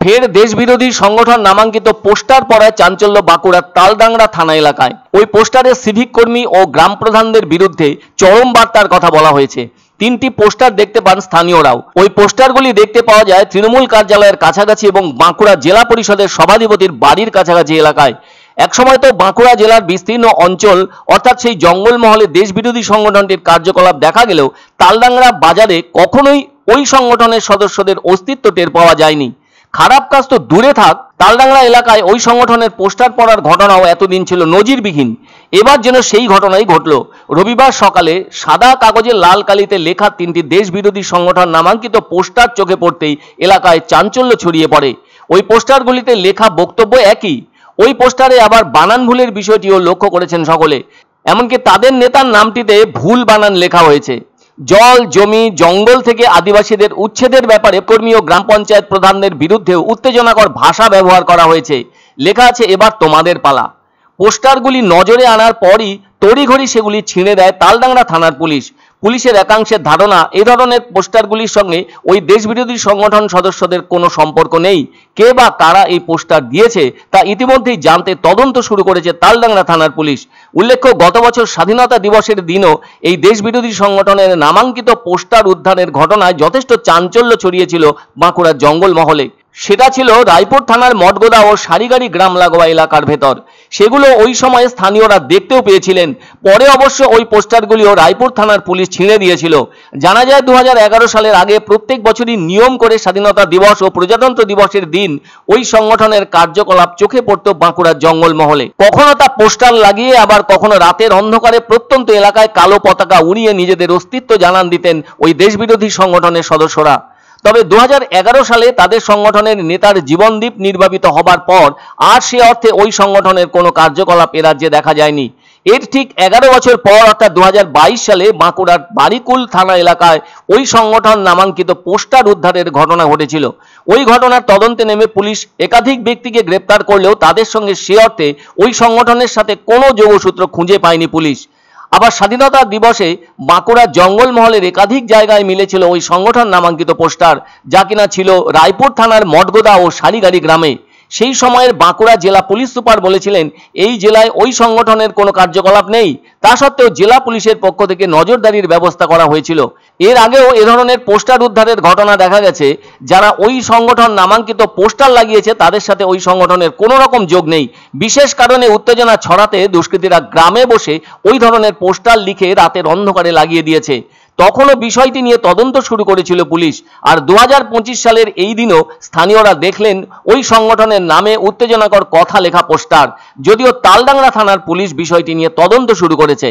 ফের দেশবিরোধী সংগঠন নামাঙ্কিত পোস্টার পড়ায় চাঞ্চল্য বাঁকুড়ার তালডাংরা থানা এলাকায়। ওই পোস্টারে সিভিক কর্মী ও গ্রাম প্রধানদের বিরুদ্ধে চরম বার্তার কথা বলা হয়েছে। 3টি পোস্টার দেখতে পান স্থানীয়রাও। ওই পোস্টারগুলি দেখতে পাওয়া যায় তৃণমূল কার্যালয়ের কাছাকাছি এবং বাঁকুড়া জেলা পরিষদের সভাধিপতির বাড়ির কাছাকাছি এলাকায়। একসময় তো বাঁকুড়া জেলার বিস্তীর্ণ অঞ্চল অর্থাৎ সেই জঙ্গলমহলে দেশবিরোধী সংগঠনটির কার্যকলাপ দেখা গেলেও তালডাংরা বাজারে কখনোই ওই সংগঠনের সদস্যদের অস্তিত্ব টের পাওয়া যায়নি। খারাপ কাজ তো দূরে থাক, তালডাংরা এলাকায় ওই সংগঠনের পোস্টার পড়ার ঘটনাও এতদিন ছিল নজিরবিহীন। এবার যেন সেই ঘটনাই ঘটল। রবিবার সকালে সাদা কাগজে লাল কালিতে লেখা 3টি দেশবিরোধী সংগঠন নামাঙ্কিত পোস্টার চোখে পড়তেই এলাকায় চাঞ্চল্য ছড়িয়ে পড়ে। ওই পোস্টারগুলিতে লেখা বক্তব্য একই। ওই পোস্টারে আবার বানান ভুলের বিষয়টিও লক্ষ্য করেছেন সকলে। এমনকি তাদের নেতার নামটিতে ভুল বানান লেখা হয়েছে। জল, জমি, জঙ্গল থেকে আদিবাসীদের উচ্ছেদের ব্যাপারে কর্মী ও গ্রাম পঞ্চায়েত প্রধানদের বিরুদ্ধেও উত্তেজনাকর ভাষা ব্যবহার করা হয়েছে। লেখা আছে, এবার তোমাদের পালা। পোস্টারগুলি নজরে আনার পরই তড়িঘড়ি সেগুলি ছিঁড়ে দেয় তালডাংরা থানার পুলিশ। পুলিশের একাংশের ধারণা এই ধরনের পোস্টারগুলির সঙ্গে ওই দেশবিরোধী সংগঠন সদস্যদের কোনো সম্পর্ক নেই। কে বা কারা এই পোস্টার দিয়েছে তা ইতিমধ্যেই জানতে তদন্ত শুরু করেছে তালডাংরা থানার পুলিশ। উল্লেখ্য, গত বছর স্বাধীনতা দিবসের দিনও এই দেশবিরোধী সংগঠনের নামাঙ্কিত পোস্টার উদ্ধারের ঘটনায় যথেষ্ট চাঞ্চল্য ছড়িয়েছিল বাঁকুড়ার জঙ্গলমহলে। সেটা ছিল রায়পুর থানার মঠগোদা ও সারিগাড়ি গ্রাম লাগোয়া এলাকার ভেতর। সেগুলো ওই সময়ে স্থানীয়রা দেখতেও পেয়েছিলেন। পরে অবশ্য ওই পোস্টারগুলিও রায়পুর থানার পুলিশ ছিঁড়ে দিয়েছিল। জানা যায় 2011 সালের আগে প্রত্যেক বছরই নিয়ম করে স্বাধীনতা দিবস ও প্রজাতন্ত্র দিবসের দিন ওই সংগঠনের কার্যকলাপ চোখে পড়ত বাঁকুড়ার জঙ্গলমহলে। কখনো তা পোস্টার লাগিয়ে, আবার কখনো রাতের অন্ধকারে প্রত্যন্ত এলাকায় কালো পতাকা উড়িয়ে নিজেদের অস্তিত্ব জানান দিতেন ওই দেশবিরোধী সংগঠনের সদস্যরা। তবে 2011 সালে তাদের সংগঠনের নেতার জীবনদীপ নির্বাপিত হবার পর আর সে অর্থে ওই সংগঠনের কোনো কার্যকলাপ এ রাজ্যে দেখা যায়নি। এর ঠিক 11 বছর পর অর্থাৎ 2022 সালে বাঁকুড়ার বারিকুল থানা এলাকায় ওই সংগঠন নামাঙ্কিত পোস্টার উদ্ধারের ঘটনা ঘটেছিল। ওই ঘটনার তদন্তে নেমে পুলিশ একাধিক ব্যক্তিকে গ্রেপ্তার করলেও তাদের সঙ্গে সে অর্থে ওই সংগঠনের সাথে কোনো যোগসূত্র খুঁজে পায়নি পুলিশ। আবার স্বাধীনতা দিবসে বাঁকুড়ার জঙ্গলমহলের একাধিক জায়গায় মিলেছিল ওই সংগঠন নামাঙ্কিত পোস্টার, যা কিনা ছিল রায়পুর থানার মঠগোদা ও সারিগাড়ি গ্রামে। সেই সময়ের বাঁকুড়া জেলা পুলিশ সুপার বলেছিলেন এই জেলায় ওই সংগঠনের কোনো কার্যকলাপ নেই। তা সত্ত্বেও জেলা পুলিশের পক্ষ থেকে নজরদারির ব্যবস্থা করা হয়েছিল। এর আগেও এ ধরনের পোস্টার উদ্ধারের ঘটনা দেখা গেছে। যারা ওই সংগঠন নামাঙ্কিত পোস্টার লাগিয়েছে তাদের সাথে ওই সংগঠনের কোনো রকম যোগ নেই। বিশেষ কারণে উত্তেজনা ছড়াতে দুষ্কৃতীরা গ্রামে বসে ওই ধরনের পোস্টার লিখে রাতের অন্ধকারে লাগিয়ে দিয়েছে। তখনও বিষয়টি নিয়ে তদন্ত শুরু করেছিল পুলিশ। আর 2025 সালের এই দিনও স্থানীয়রা দেখলেন ওই সংগঠনের নামে উত্তেজনাকর কথা লেখা পোস্টার। যদিও তালডাংরা থানার পুলিশ বিষয়টি নিয়ে তদন্ত শুরু করেছে।